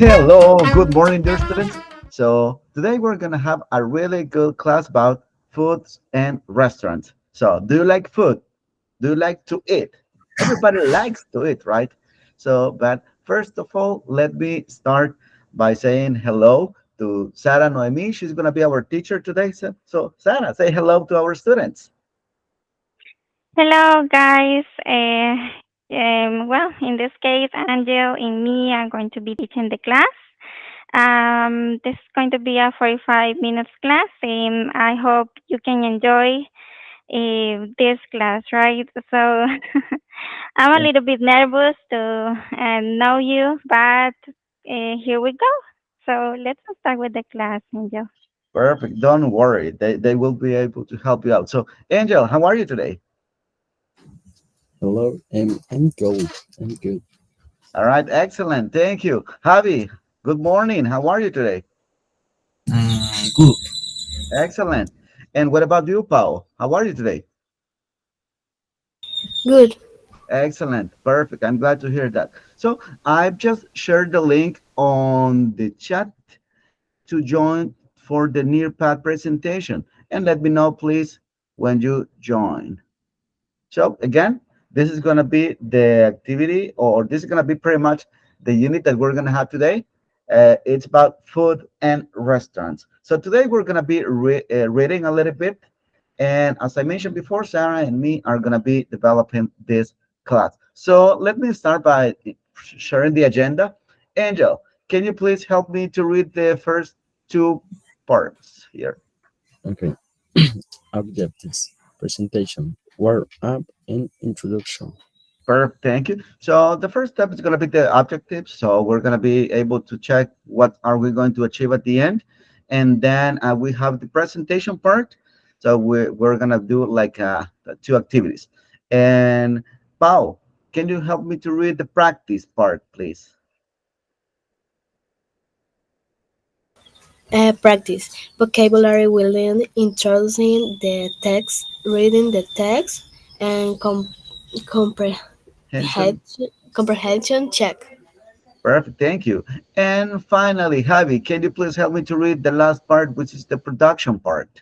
Hello, good morning, dear students. So today we're gonna have a really good class about foods and restaurants. So do you like food? Do you like to eat? Everybody likes to eat, right? So, but first of all, let me start by saying hello to Sarah Noemi. She's gonna be our teacher today. So Sarah, say hello to our students. Hello, guys. Well, in this case, Angel and me are going to be teaching the class. This is going to be a 45 minutes class, and I hope you can enjoy this class, right? So I'm a Yeah, little bit nervous to know you, but here we go. So let's start with the class, Angel. perfect. Don't worry, they will be able to help you out. So, Angel, how are you today? Hello, I'm good. I'm good. All right, excellent. Thank you. Javi, good morning. How are you today? Good. Excellent. And what about you, Paul? How are you today? Good. Excellent. Perfect. I'm glad to hear that. So I've just shared the link on the chat to join for the Nearpad presentation. And let me know, please, when you join. So again, this is going to be the activity, or this is going to be pretty much the unit that we're going to have today. It's about food and restaurants. So today we're going to be reading a little bit. And as I mentioned before, Sarah and me are going to be developing this class. So let me start by sharing the agenda. Angel, can you please help me to read the first two parts here? Okay. Objectives, presentation, warm up, and introduction. Perfect, thank you. So the first step is going to be the objectives. So we're going to be able to check what are we going to achieve at the end. And then we have the presentation part. So we're going to do like the two activities. And Pau, can you help me to read the practice part, please? Practice vocabulary building, introducing the text, reading the text, and Henson? comprehension check. Perfect, thank you. And finally, Javi, can you please help me to read the last part, which is the production part?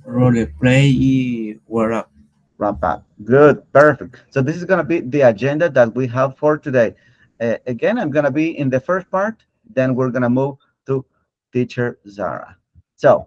Role play y Word Up. Wrap up. Good, perfect. So this is going to be the agenda that we have for today. Again, I'm going to be in the first part, then we're going to move to teacher Zara. So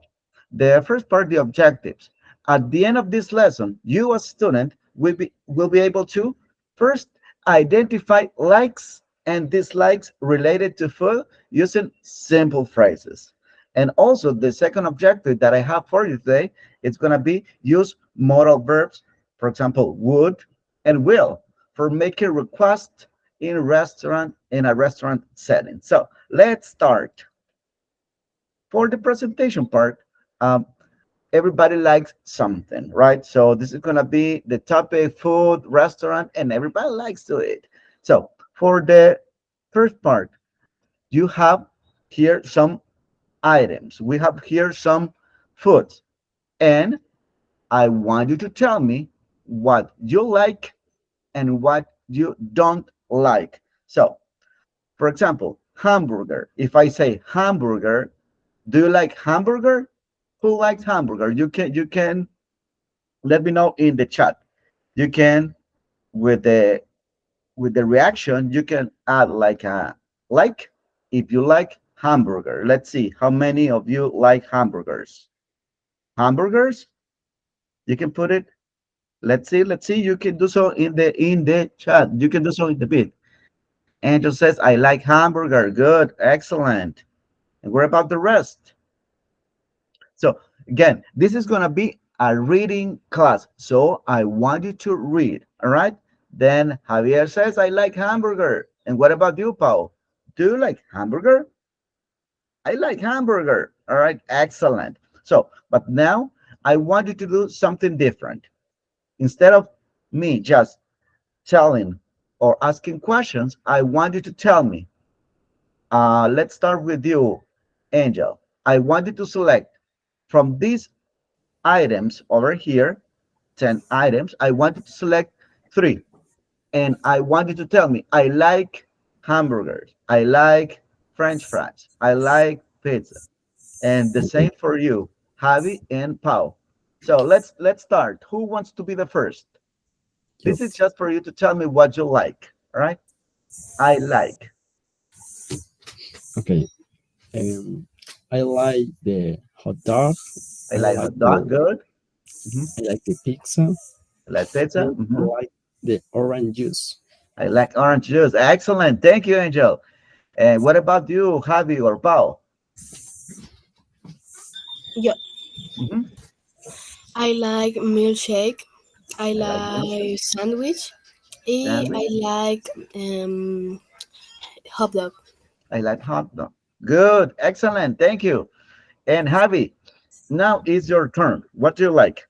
the first part, the objectives. At the end of this lesson, you as student will be able to first identify likes and dislikes related to food using simple phrases. And also the second objective that I have for you today, it's going to be use modal verbs, for example, would and will, for making requests in a restaurant setting. So let's start. For the presentation part, um, everybody likes something, right? So this is gonna be the topic, food, restaurant, and everybody likes to eat. So for the first part, you have here some items. We have here some foods, and I want you to tell me what you like and what you don't like. So, for example, hamburger. If I say hamburger, do you like hamburger? Who likes hamburger? You can let me know in the chat. You can with the reaction, you can add like a like if you like hamburger. Let's see how many of you like hamburgers. Hamburgers? You can put it. Let's see. You can do so in the chat. You can do so in the bit. Angel says, I like hamburger. Good, excellent. And what about the rest? So again, this is gonna be a reading class. So I want you to read. All right. Then Javier says, I like hamburger. And what about you, Paul? Do you like hamburger? I like hamburger. All right, excellent. So, but now I want you to do something different. Instead of me just telling or asking questions, I want you to tell me. Let's start with you, Angel. I want you to select from these items over here, 10 items. I want you to select three, and I want you to tell me, I like hamburgers. I like French fries. I like pizza. And the Okay, same for you, Javi and Pau. So let's start. Who wants to be the first? you. This is just for you to tell me what you like. All right. I like. Okay. Um, I like the hot dog. I I like like hot the dog. Good. Hmm. I like the pizza. I like pizza. And I Hmm. like the orange juice. I like orange juice. Excellent. Thank you, Angel. And what about you, Javi or Pau? Yeah, Hmm. I like milkshake. I I like milkshake, like sandwich. And sandwich. I like um, hot dog. I like hot dog. Good. Excellent. Thank you. And Javi, now is your turn. What do you like?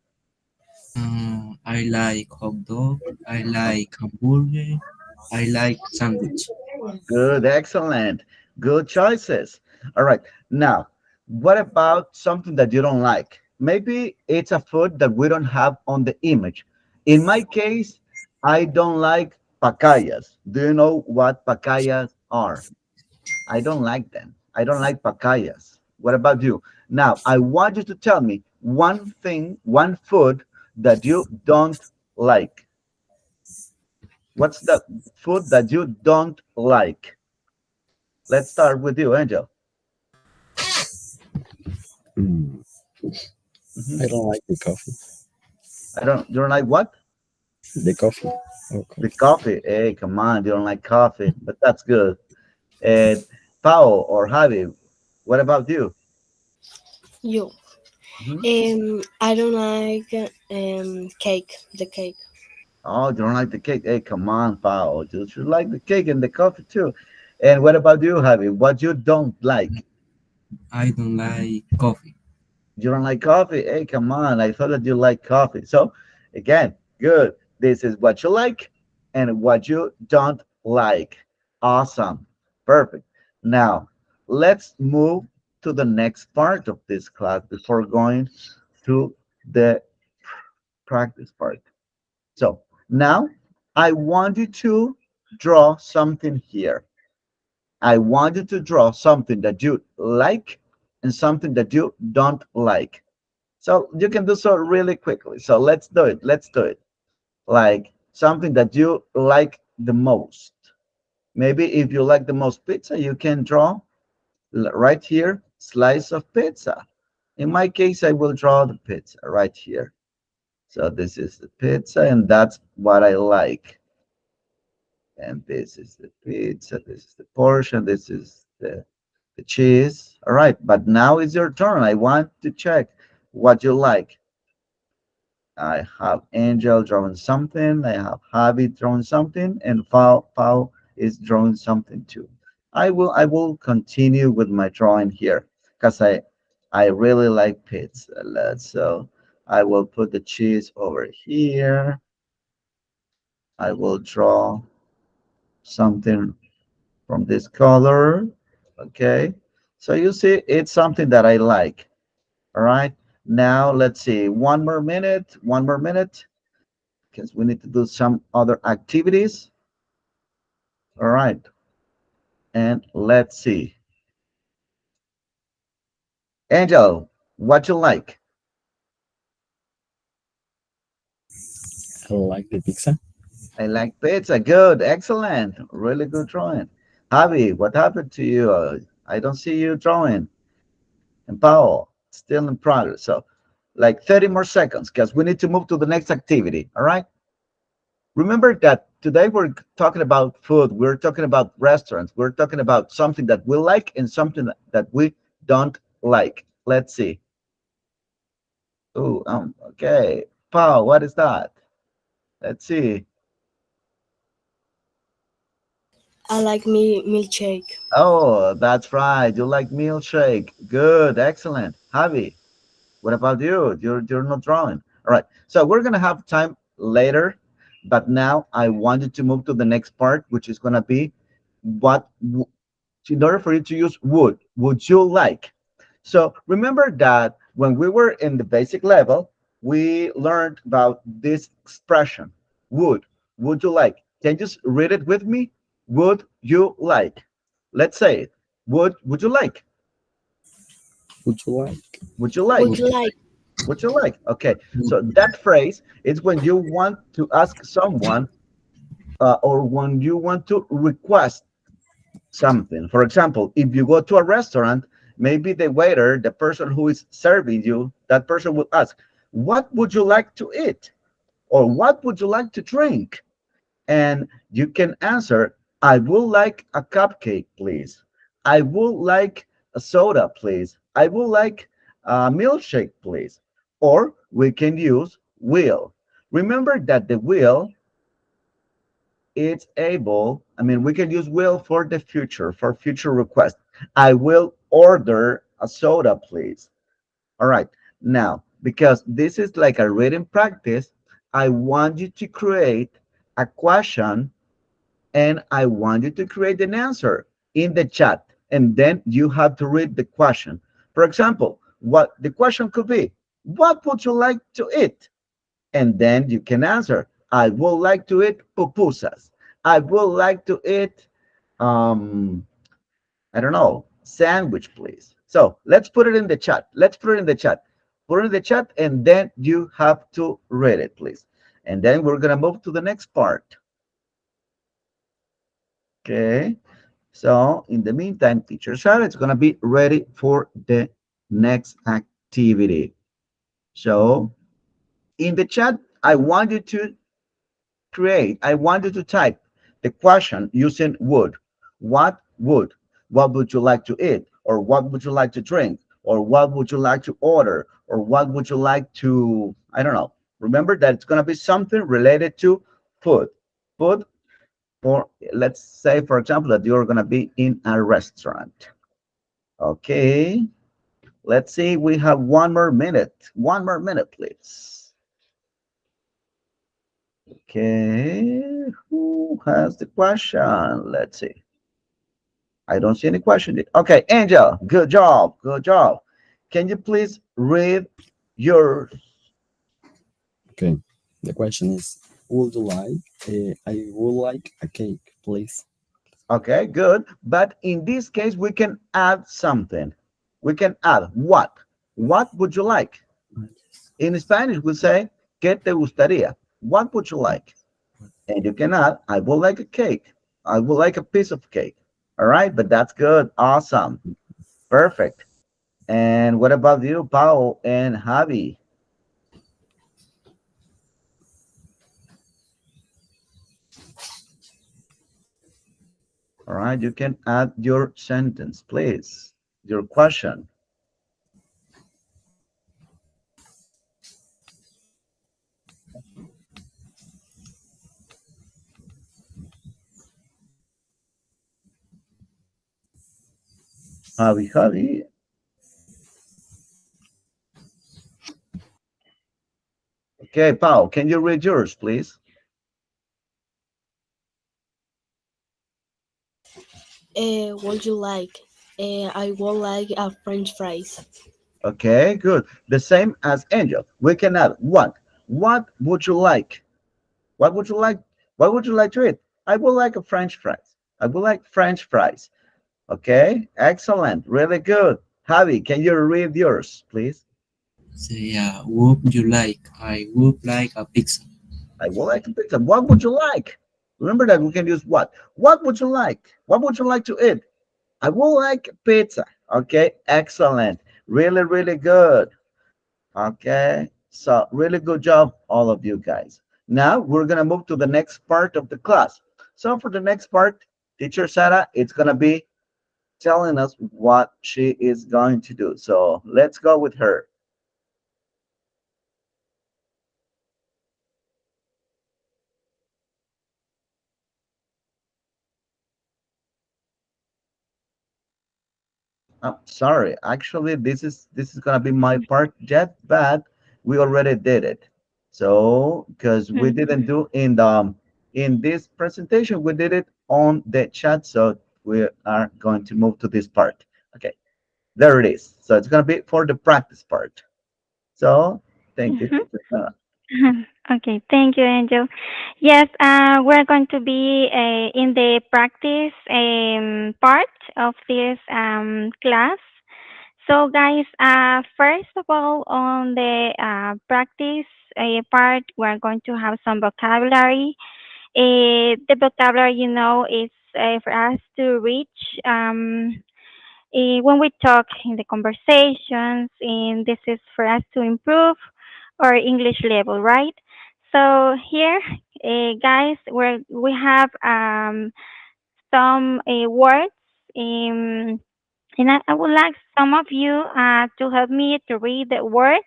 I like hot dog. I like hamburger. I like sandwich. Good, excellent. Good choices. All right. Now, what about something that you don't like? Maybe it's a food that we don't have on the image. In my case, I don't like pacayas. Do you know what pacayas are? I don't like them. I don't like pacayas. What about you? Now, I want you to tell me one thing, one food that you don't like. What's the food that you don't like? Let's start with you, Angel. Mm, Mhm. I don't like the coffee. I don't. You don't like what? The coffee. Oh, The coffee. coffee. Hey, come on. You don't like coffee, but that's good. And Pao or Javi, what about you? You. Mhm. I don't like cake. The cake. Oh, you don't like the cake? Hey, come on, Pao. You should like the cake and the coffee too. And what about you, Javi? What you don't like? I don't like coffee. You don't like coffee? Hey, come on. I thought that you like coffee. So, again, good. This is what you like and what you don't like. Awesome. Perfect. Now, let's move to the next part of this class before going to the practice part. So, now I want you to draw something here. I want you to draw something that you like and something that you don't like. So you can do so really quickly. So let's do it. Let's do it. Like something that you like the most. Maybe if you like the most pizza, you can draw right here, slice of pizza. In my case, I will draw the pizza right here. So this is the pizza, and that's what I like. And this is the pizza. This is the portion. This is the cheese. All right, but now it's your turn. I want to check what you like. I have Angel drawing something. I have Javi drawing something, and Pau is drawing something too. I will continue with my drawing here because I really like pizza. So I will put the cheese over here. I will draw something from this color. Okay. So you see, it's something that I like. All right. Now let's see. One more minute. One more minute. Because we need to do some other activities. All right, and let's see. Angel, what you like? I like the pizza. I like pizza. Good, excellent, really good drawing. Javi, what happened to you? I don't see you drawing. And Paul, still in progress. So, like 30 more seconds, because we need to move to the next activity. All right. Remember that today we're talking about food. We're talking about restaurants. We're talking about something that we like and something that we don't like. Let's see. Oh, okay. Paul, what is that? Let's see. I like me milkshake. Oh, that's right. You like milkshake. Good, excellent. Javi, what about you? You're not drawing. All right. So we're gonna have time later, but now I wanted to move to the next part, which is gonna be what in order for you to use would you like? So remember that when we were in the basic level, we learned about this expression, would. Would you like? Can you just read it with me? Would you like? Let's say it. Would you like? Would you like? Would you Would like? you like? Would you like? Okay. would, So that phrase is when you want to ask someone or when you want to request something. For example, if you go to a restaurant, maybe the waiter, the person who is serving you, that person would ask, "What would you like to eat?" or "What would you like to drink?" And you can answer, "I would like a cupcake, please. I would like a soda, please. I would like a milkshake, please." Or we can use will. Remember that the will it's able, I mean, we can use will for the future, for future requests. "I will order a soda, please." All right. Now, because this is like a reading practice, I want you to create a question and I want you to create an answer in the chat. And then you have to read the question. For example, what the question could be, "What would you like to eat?" And then you can answer, "I would like to eat pupusas. I would like to eat, um, I don't know, sandwich, please." So let's put it in the chat. Let's put it in the chat. Put it in the chat, and then you have to read it, please. And then we're going to move to the next part. Okay. So in the meantime, teacher Sarah is going to be ready for the next activity. So in the chat, I want you to type the question using would. What would? What would you like to eat? Or what would you like to drink? Or what would you like to order? Or what would you like to, I don't know. Remember that it's going to be something related to food. Food, or let's say, for example, that you're going to be in a restaurant. Okay. Let's see. We have 1 more minute. 1 more minute, please. Okay, who has the question? Let's see. I don't see any question. Okay, Angel, good job, good job. Can you please read yours? Okay. The question is, would you like? I would like a cake, please. Okay, good. But in this case, we can add something. We can add what? What would you like? In Spanish, we say, ¿Qué te gustaría? What would you like? And you can add, I would like a cake. I would like a piece of cake. All right, but that's good. Awesome. Perfect. And what about you, Paul and Javi? All right, you can add your sentence, please. Your question. Javi. Okay, Paul, can you read yours, please? Would you like? I would like a French fries. Okay, good. The same as Angel. We can add what? What would you like? What would you like? What would you like to eat? I would like a French fries. I would like French fries. Okay, excellent. Really good. Javi, can you read yours, please? say, would you like? I would like a pizza. I would like a pizza. What would you like? Remember that we can use what? What would you like? What would you like to eat? I would like pizza. Okay, excellent. Really, really good. Okay, so really good job, all of you guys. Now we're gonna move to the next part of the class. So for the next part, teacher Sarah, it's gonna be telling us what she is going to do. So let's go with her. I'm sorry. Actually, this is gonna be my part yet, but we already did it. So because we didn't Mhm. do in this presentation, we did it on the chat. So we are going to move to this part. Okay, there it is. So it's gonna be for the practice part. So thank you, Mhm. teacher. Okay, thank you, Angel. Yes, we're going to be in the practice part of this class. So, guys, first of all, on the practice part, we're going to have some vocabulary. The vocabulary, is for us to reach when we talk in the conversations, and this is for us to improve our English level, right? So here, guys, we have some words, um, and I would like some of you to help me to read the words.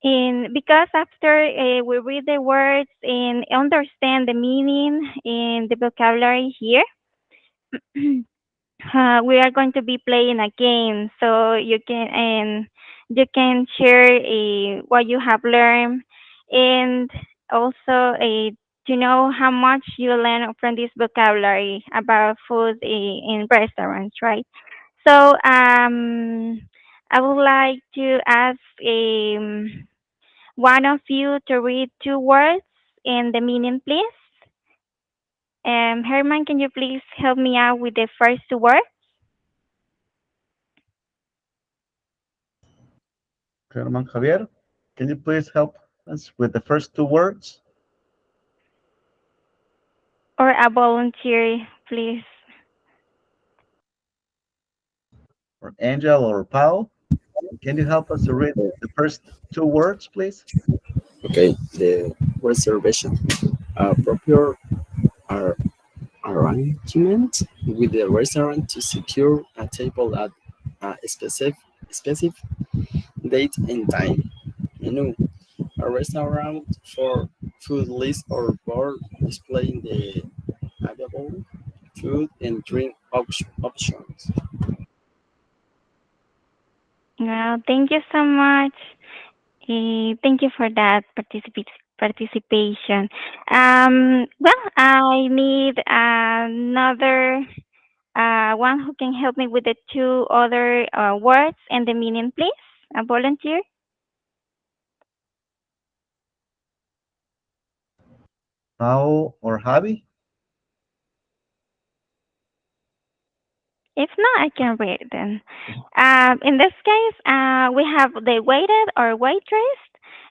And because after we read the words and understand the meaning and the vocabulary here, we are going to be playing a game, so you can share what you have learned, and also to know how much you learn from this vocabulary about food in restaurants, right? So I would like to ask one of you to read two words and the meaning, please. Herman, can you please help me out with the first two words? Herman Javier, can you please help us with the first two words? Or a volunteer, please. Or Angel or Paul, can you help us to read the first two words, please? Okay, the reservation. A proper ar- arrangement with the restaurant to secure a table at a specific date and time. Menu. A restaurant for food list or board displaying the available food and drink options. Well, thank you so much. Thank you for that participation. Well, I need another one who can help me with the two other words and the meaning, please. A volunteer. Paul or Javi? If not, I can read then. In this case, we have the waiter or waitress,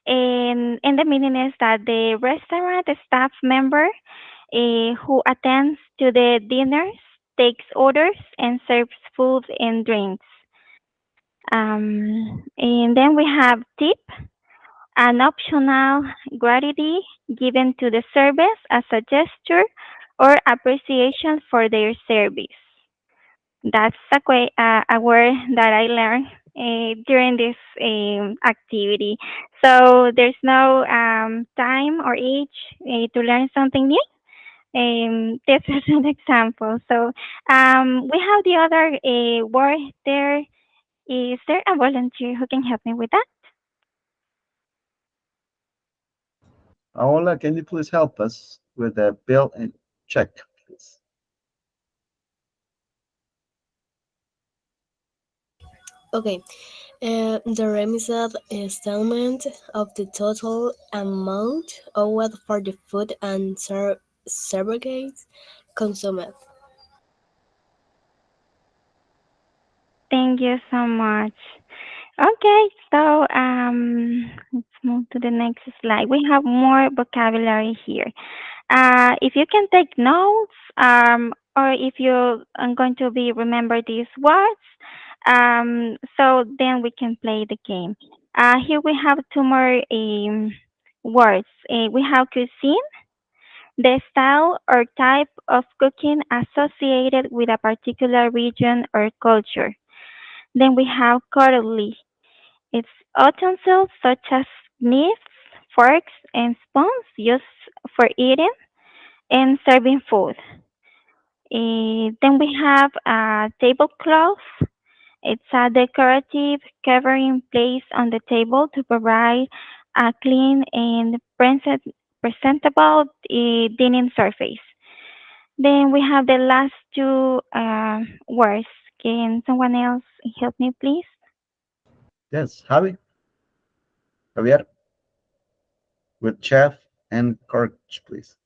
and the meaning is that the restaurant staff member who attends to the dinners, takes orders, and serves food and drinks. And then we have tip, an optional gratitude given to the service as a gesture or appreciation for their service. That's a word that I learned during this activity. So there's no time or age to learn something new. This is an example. So we have the other word there. Is there a volunteer who can help me with that? Paola, can you please help us with the bill and check, please? Okay, the remitted installment of the total amount owed for the food and services consumed. Thank you so much. Okay, so let's move to the next slide. We have more vocabulary here. If you can take notes, or if you are going to be remember these words, so then we can play the game. Here we have two more words. We have cuisine, the style or type of cooking associated with a particular region or culture. Then we have cutlery. It's utensils such as knives, forks, and spoons used for eating and serving food. Then we have a tablecloth. It's a decorative covering placed on the table to provide a clean and presentable dining surface. Then we have the last two words. Can someone else help me, please? Yes, Javier, with chef and courage, please.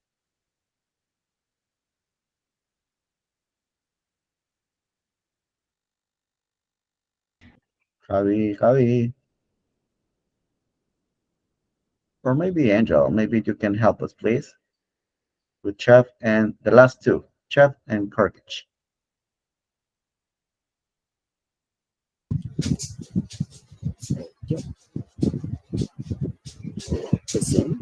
Javi, Javi, or maybe Angel. Maybe you can help us, please, with Chef and the last two, Chef and Carcage. Yeah, the same.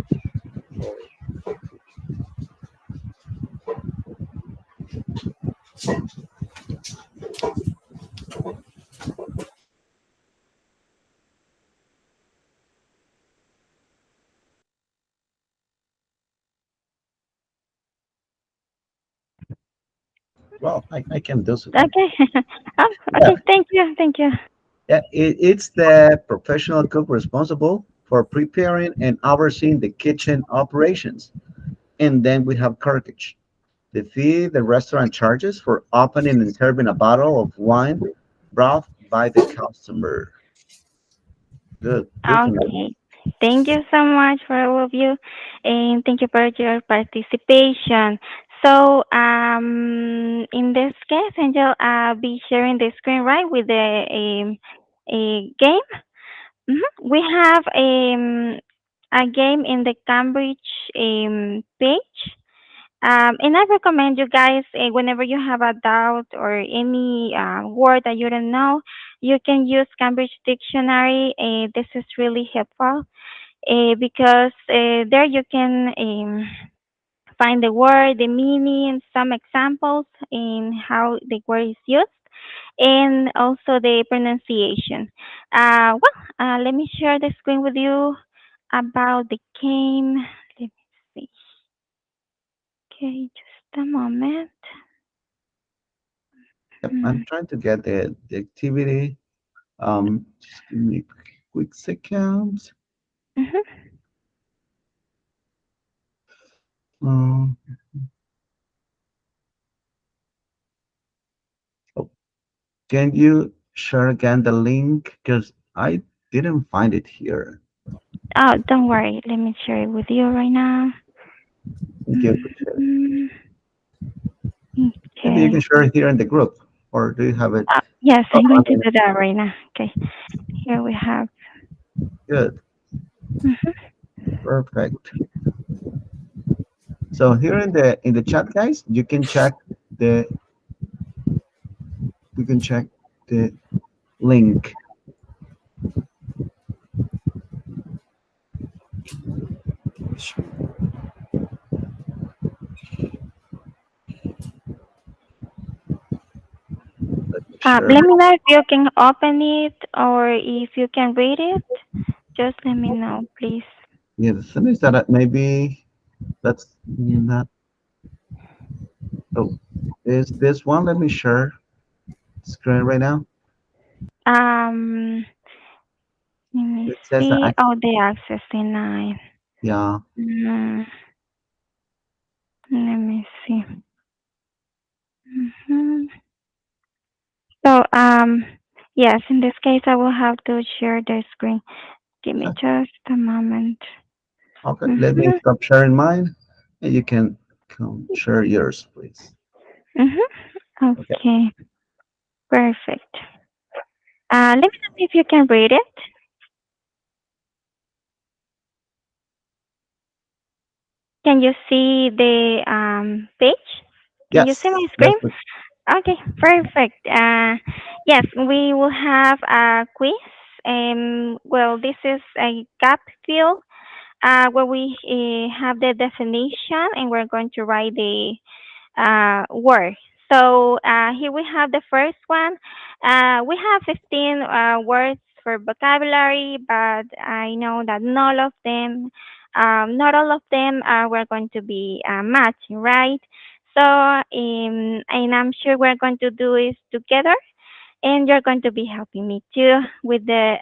Well, I can do so. Okay. Oh, Yeah, okay. Thank you. Thank you. yeah. It's the professional cook responsible for preparing and overseeing the kitchen operations. And then we have Carcage. The fee the restaurant charges for opening and serving a bottle of wine brought by the customer. Good, good to know. Okay. Thank you so much for all of you, and thank you for your participation. So, in this case, Angel, I'll be sharing the screen right with the a game. We have a game in the Cambridge page. And I recommend you guys, whenever you have a doubt or any word that you don't know, you can use Cambridge Dictionary. This is really helpful because there you can find the word, the meaning, some examples in how the word is used, and also the pronunciation. Let me share the screen with you about the game. Let me see. Okay, just a moment. Yep, I'm Mm, trying to get the activity. Just give me a quick second. mhm. Um, oh, can you share again the link? Because I didn't find it here. Oh, don't worry. Let me share it with you right now. Thank you, appreciate it. Mhm. Maybe you Okay. can share it here in the group, or do you have it? Yes, Oh, I'm I going to mean, do that right now. Okay. Here we have. good, Mhm. perfect. So here in the chat, guys, the you can check the link. Let me share. Let me know if you can open it or if you can read it. Just let me know, please. Yeah, the thing is that maybe that's not. Oh, is this one? Let me share screen right now. Um, Let me It says that see. Oh, the access denied. yeah. Mm, Let me see. hmm So, yes, in this case, I will have to share the screen. Give me Okay, just a moment. okay. Let me Mm-hmm. stop sharing mine, and you can come share yours, please. Mm-hmm. Okay. Okay, perfect. Let me know if you can read it. Can you see the page? Can you see my Yes. Yes. screen? Okay, perfect. Yes, we will have a quiz. Well, this is a gap fill where we have the definition and we're going to write the word. So here we have the first one. We have 15 words for vocabulary, but I know that not all of them we're going to be matching, right? So, and I'm sure we're going to do this together, and you're going to be helping me too with the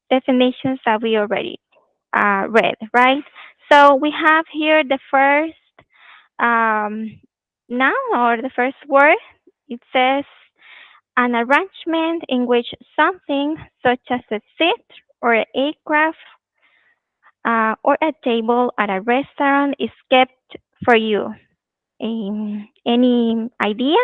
definitions that we already read, right? So we have here the first um, noun or the first word. It says an arrangement in which something such as a seat or an aircraft or a table at a restaurant is kept for you. Any idea?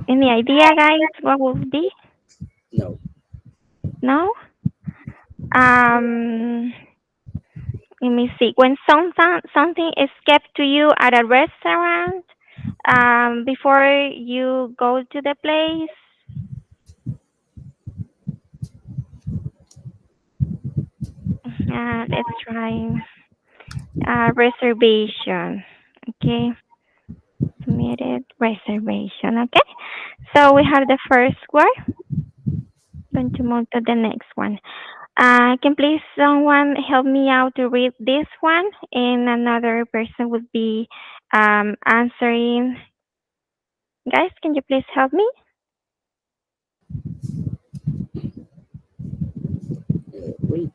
Any idea, guys? What would be? No. No. Um, Let me see. When something is kept to you at a restaurant, before you go to the place, let's try reservation. Okay, submitted reservation. Okay, so we have the first word. Going to move to the next one. Can please someone help me out to read this one, and another person would be answering. Guys, can you please help me? Wait.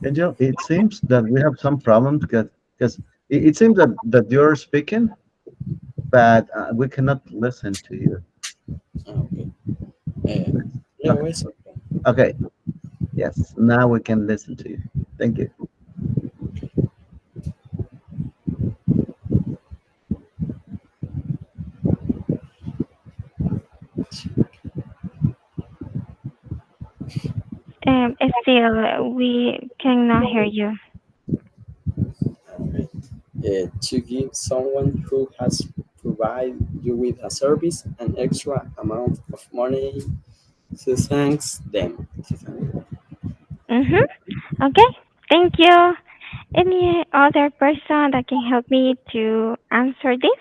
Angel, it seems that we have some problems because it seems that you're speaking, but we cannot listen to you. Okay. Uh, no, Okay. it's okay. Okay. Yes. Now we can listen to you. Thank you. Still, we cannot hear you. Okay. To give someone who has provided you with a service an extra amount of money to thanks them. Mhm. Okay. Thank you. Any other person that can help me to answer this?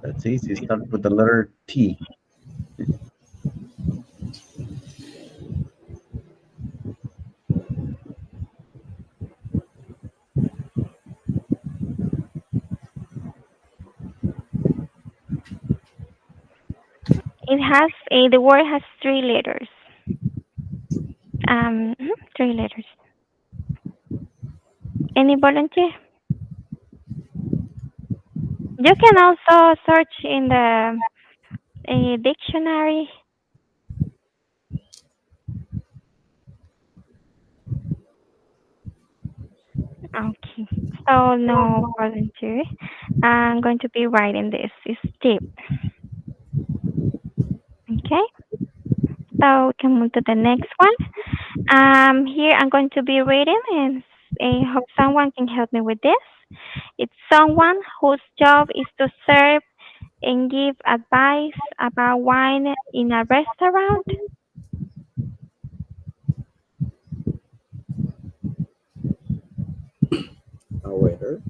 That's easy. Start with the letter T. The word has three letters. Three letters. Any volunteer? You can also search in the dictionary. Okay. So no volunteer. I'm going to be writing this. It's tip. Okay. So we can move to the next one. Here I'm going to be reading, and I hope someone can help me with this. It's someone whose job is to serve and give advice about wine in a restaurant. A waiter.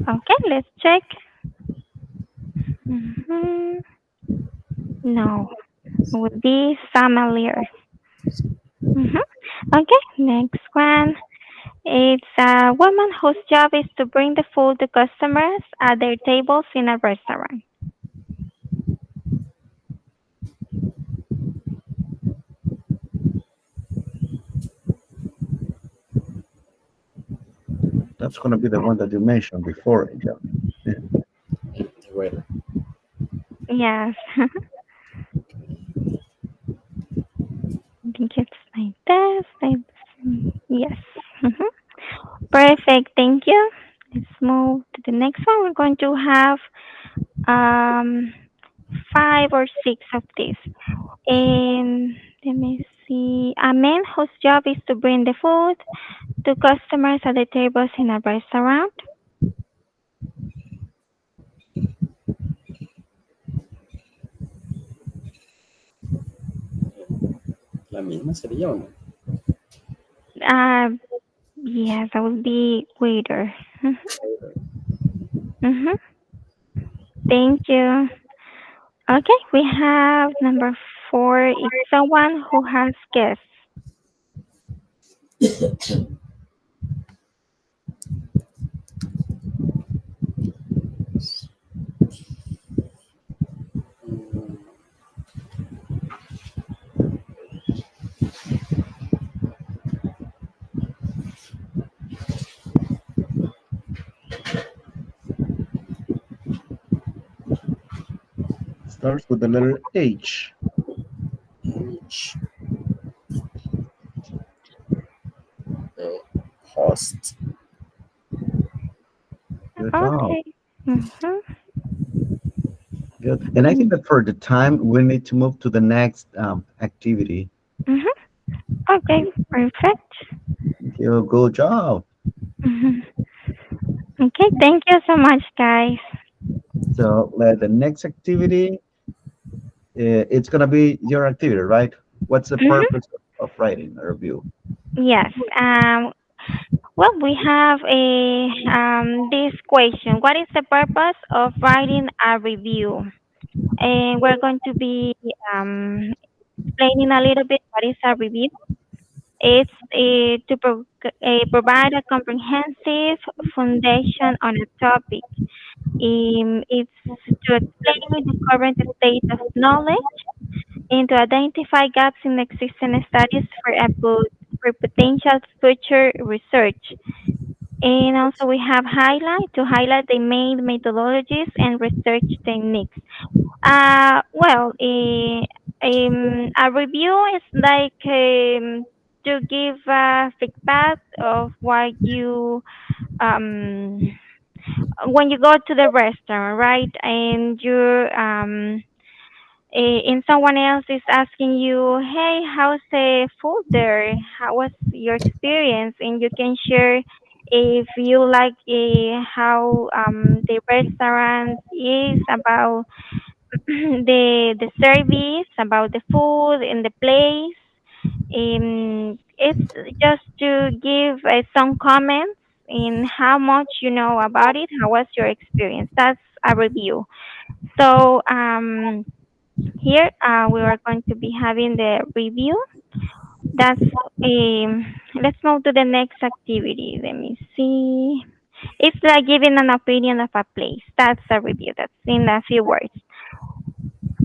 Okay, let's check. hmm No, it would be familiar. hmm Okay, next one. It's a woman whose job is to bring the food to customers at their tables in a restaurant. That's going to be the one that you mentioned before, Angel. Yeah. The waiter. Yes, I think it's like this. Yes. Mhm. Perfect. Thank you. Let's move to the next one. We're going to have um, five or six of these. And let me see. A man whose job is to bring the food to customers at the tables in a restaurant. La misma sería o no? Uh, yes, that would be waiter. Mm-hmm. Thank you. Okay, we have number four. It's someone who has guests. Mm, Starts with the letter H. H. Host. Good job. Okay. Mm-hmm. Good. And I think that for the time, we need to move to the next activity. Mm-hmm. Okay, perfect. Thank you. Good job. Mm-hmm. Okay, thank you so much, guys. So the next activity, it's gonna be your activity, right? What's the Mm-hmm. purpose of writing a review? Yes. Well, we have a this question. What is the purpose of writing a review? And we're going to be explaining a little bit what is a review. It's provide a comprehensive foundation on a topic. It's to explain the current state of knowledge and to identify gaps in existing studies for potential future research. And also we have to highlight the main methodologies and research techniques. A review is like to give feedback of what you um when you go to the restaurant, right? And and someone else is asking you, "Hey, how's the food there? How was your experience?" And you can share if you like how the restaurant is about the service, about the food and the place. It's just to give some comments in how much you know about it. How was your experience? That's a review. So here we are going to be having the review. That's let's move to the next activity. Let me see. It's like giving an opinion of a place. That's a review. That's in a few words.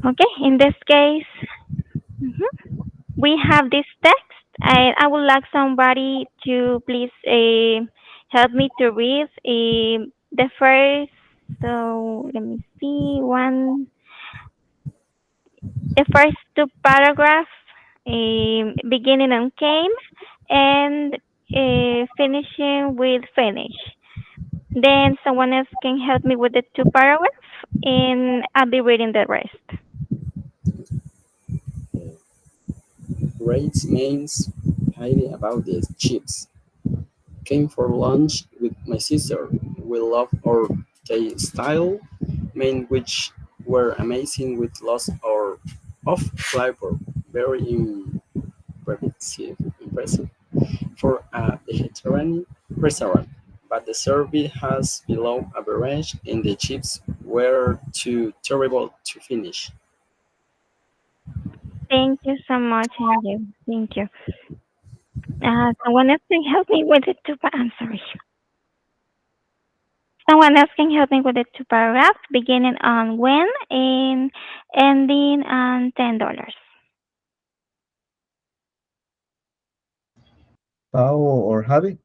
Okay. In this case, mhm, we have this text, and I would like somebody to please help me to read the first. So let me see the first two paragraphs, beginning on came and finishing with finish. Then someone else can help me with the two paragraphs, and I'll be reading the rest. Rates means hiding about the chips. Came for lunch with my sister. We love our Thai style, main which were amazing with lots of flavor. Very impressive for a vegetarian restaurant. But the service has below average and the chips were too terrible to finish. Thank you so much, Angel. Thank you. Someone else can help me with the two. I'm sorry. Someone else can help me with the two paragraphs, beginning on when and ending on $10. Pau or Javi?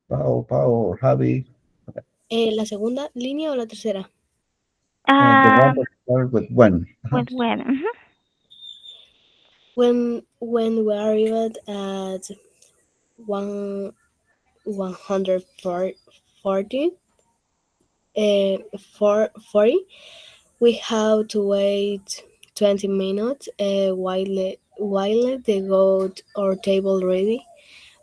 Pau or Javi? ¿La segunda línea o la tercera? And the one Um, that starts with when. with when? When we arrived at one 140, uh, 40, we have to wait 20 minutes while they got our table ready.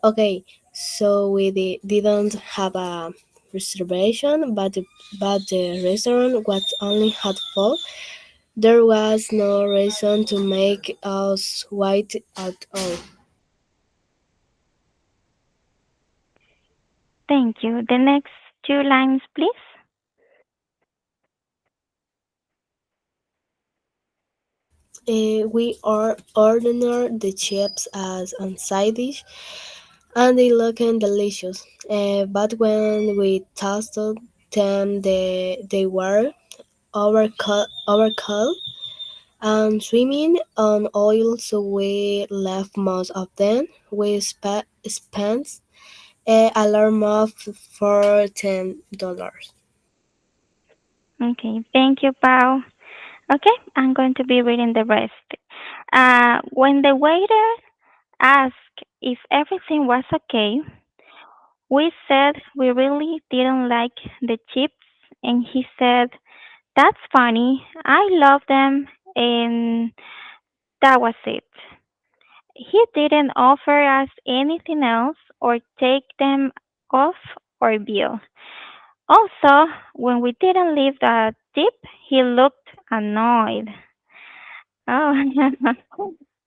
Okay, so we didn't have a reservation, but the restaurant was only half full. There was no reason to make us wait at all. Thank you. The next two lines, please. We are ordering the chips as a side dish, and they looking delicious. But when we tasted them, they were overcooked and swimming on oil, so we left most of them. We spent a alarm of for $10. Okay, thank you, Pau. Okay, I'm going to be reading the rest. When the waiter asked if everything was okay, we said we really didn't like the chips, and he said, "That's funny. I love them," and that was it. He didn't offer us anything else or take them off our bill. Also, when we didn't leave the tip, he looked annoyed. Oh,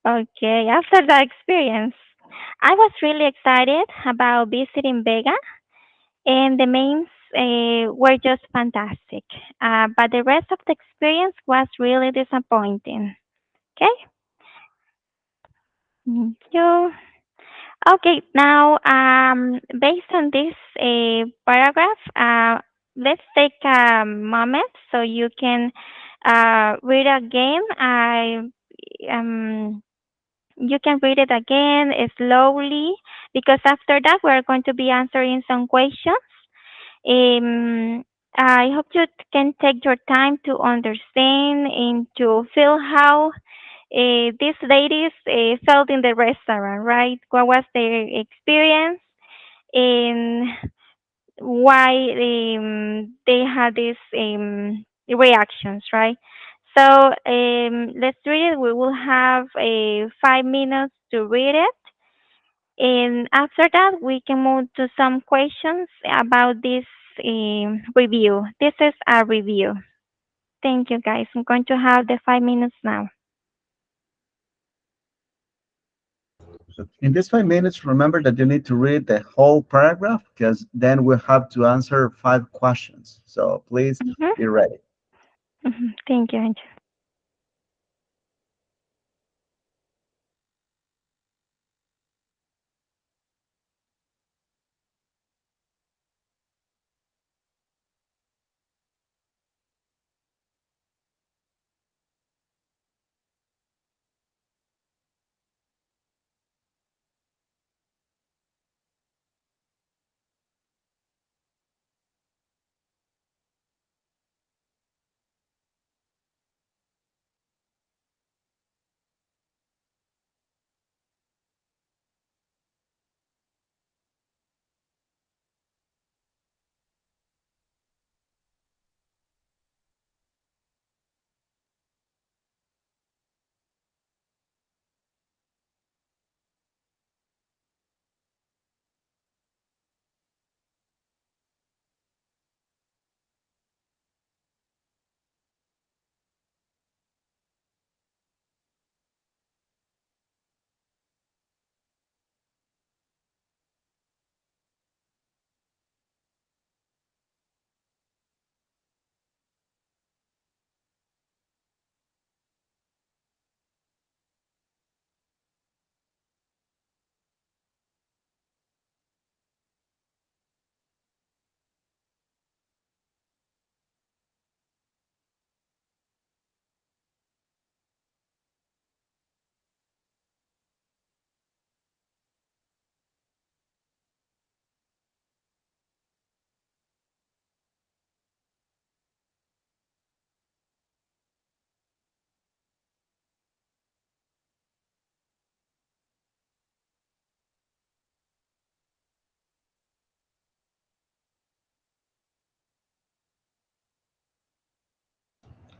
okay. After that experience, I was really excited about visiting Vega, and the mains were just fantastic. But the rest of the experience was really disappointing. Okay? Thank you. Okay, now based on this paragraph, let's take a moment so you can read again. Um, you can read it again slowly because after that we're going to be answering some questions. Um, I hope you can take your time to understand and to feel how these ladies felt in the restaurant, right? What was their experience and why they had these reactions, right? So let's read it. We will have 5 minutes to read it. And after that, we can move to some questions about this review. This is a review. Thank you, guys. I'm going to have the 5 minutes now. So in these 5 minutes, remember that you need to read the whole paragraph because then we have to answer 5 questions. So please Hmm. be ready. Thank you, Angel.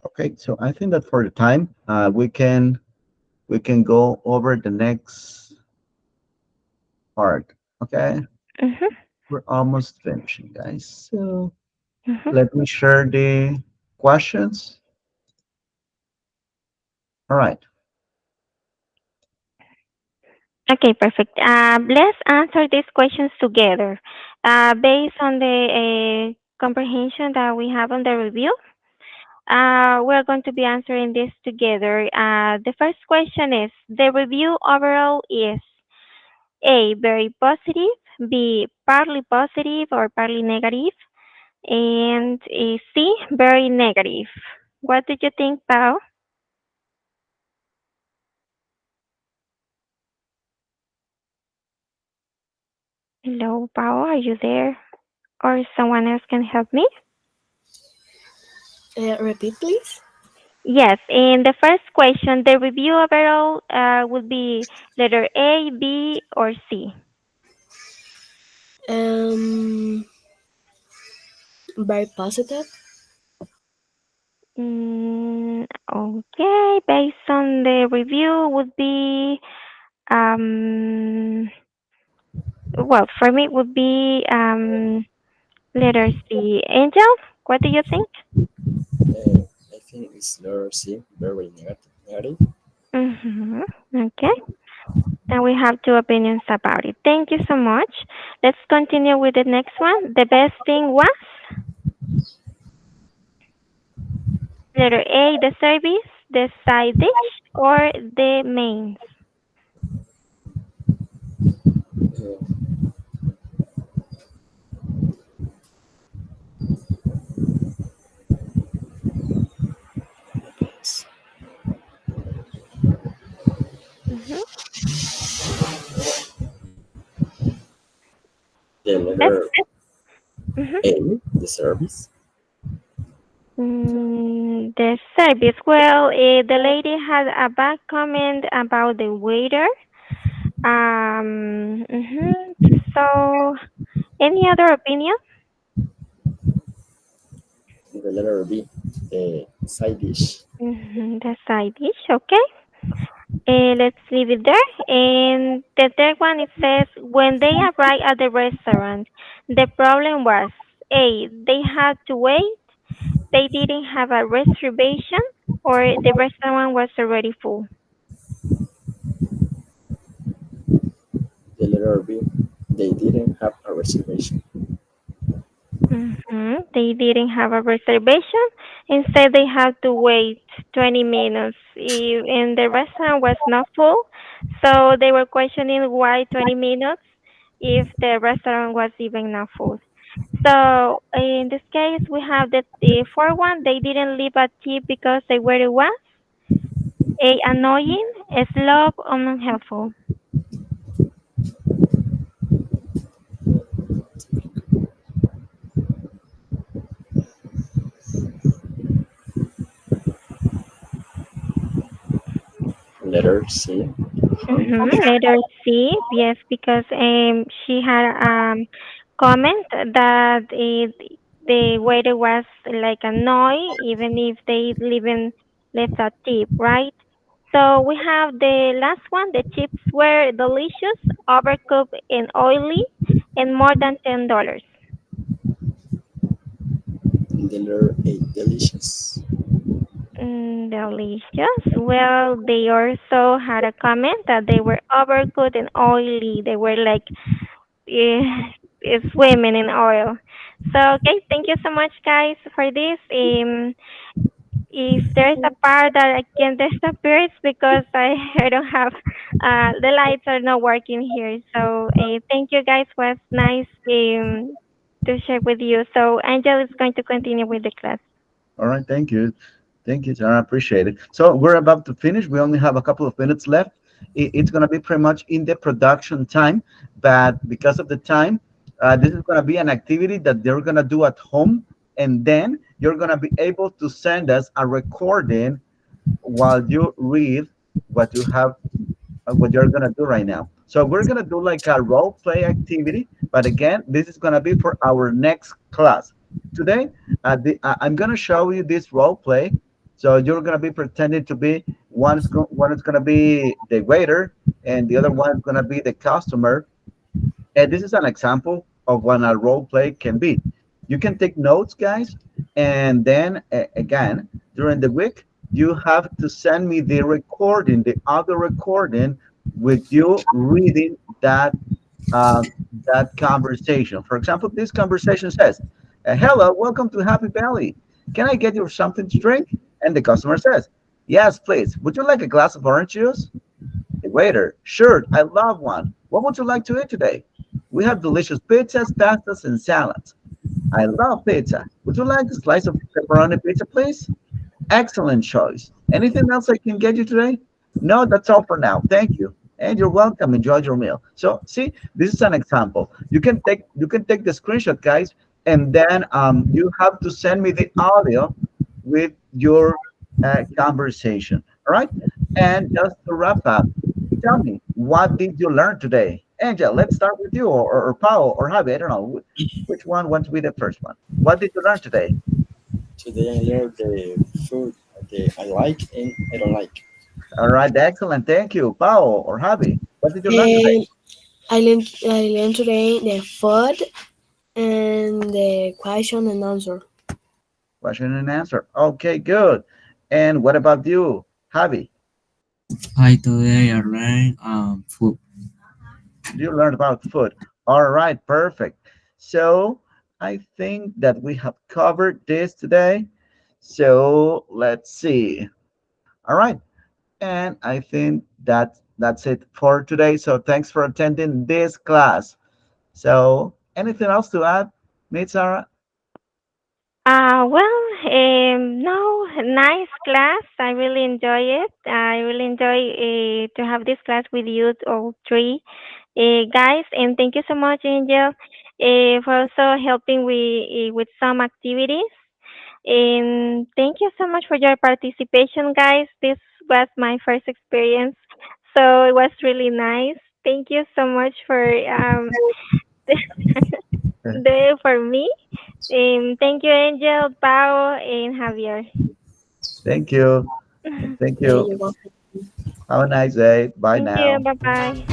Okay, so I think that for the time, we can go over the next part. Okay, Mhm. we're almost finishing, guys. So Mhm. let me share the questions. All right. Okay, perfect. Let's answer these questions together. Based on the comprehension that we have on the review, we're going to be answering this together. The first question is, the review overall is A, very positive, B, partly positive or partly negative, and C, very negative. What do you think, Pao? Hello, Pao, are you there? Or someone else can help me? Repeat, please. Yes, in the first question, the review overall would be letter A, B, or C. Um, Very positive. Okay, based on the review would be um well for me it would be letter C. Angel, what do you think? I think it's letter C, very negative. Negative. Mm-hmm. Okay. And we have two opinions about it. Thank you so much. Let's continue with the next one. The best thing was letter A, the service, the side dish, or the mains. Uh, Mm-hmm. the That's letter mm-hmm. A, the service. The service. Well, the lady had a bad comment about the waiter. Mhm. So, any other opinion? The letter B, the side dish. The side dish. Okay. Let's leave it there. And the third one, it says when they arrived at the restaurant, the problem was A, they had to wait, they didn't have a reservation, or the restaurant was already full. The letter B, they didn't have a reservation. They didn't have a reservation. Instead, they had to wait 20 minutes, and the restaurant was not full. So they were questioning why 20 minutes if the restaurant was even not full. So in this case, we have the fourth one. They didn't leave a tip because they were it was a annoying, a slow, unhelpful. Letter C, harmful. Letter C, yes, because she had comment that the waiter was like annoyed even if they even left a tip, right? So we have the last one. The chips were delicious, overcooked and oily, and more than $10. The letter A, delicious. Delicious. Well, they also had a comment that they were overcooked and oily. They were like swimming in oil. So, okay, thank you so much, guys, for this. If there's a part that I can disappear, it's because I don't have the lights are not working here. So, thank you, guys. Was nice to share with you. So, Angel is going to continue with the class. All right, thank you. Thank you, Tara. I appreciate it. So we're about to finish. We only have a couple of minutes left. It's going to be pretty much in the production time, but because of the time, this is going to be an activity that they're going to do at home, and then you're going to be able to send us a recording while you read what you have what you're gonna do right now. So we're gonna do like a role play activity, but again, this is gonna be for our next class. Today, I'm gonna show you this role play. So you're gonna be pretending to be one is gonna be the waiter, and the other one is gonna be the customer, and this is an example of what a role play can be. You can take notes, guys, and then again, during the week, you have to send me the recording, the other recording with you reading uh, that conversation. For example, this conversation says, "Hello, welcome to Happy Valley. Can I get you something to drink?" And the customer says, "Yes, please. Would you like a glass of orange juice?" The waiter, "Sure, I love one. What would you like to eat today?" "We have delicious pizzas, pastas, and salads." "I love pizza. Would you like a slice of pepperoni pizza, please?" "Excellent choice. Anything else I can get you today?" "No, that's all for now. Thank you." "And you're welcome. Enjoy your meal." So see, this is an example. You can take the screenshot, guys, and then you have to send me the audio with your conversation. All right. And just to wrap up, tell me, what did you learn today? Angel, let's start with you, or Paul, or Javi. I don't know which one wants to be the first one. What did you learn today? Today I learned the food that I like and I don't like. All right, excellent. Thank you, Paul or Javi. What did you learn today? And I learned today the food and the question and answer. Question and answer. Okay, good. And what about you, Javi? I today I learn food. You learned about food. All right, perfect. So I think that we have covered this today. So let's see. All right. And I think that that's it for today. So thanks for attending this class. So anything else to add, Miss Sarah? Well, no, nice class. I really enjoy it. I really enjoy to have this class with you all three guys. And thank you so much, Angel, for also helping with some activities. And thank you so much for your participation, guys. This was my first experience, so it was really nice. Thank you so much for for me. Thank you, Angel, Pao, and Javier. Thank you. Thank Yeah, you. you're welcome. Have a nice day. Bye Thank you. now. Bye bye.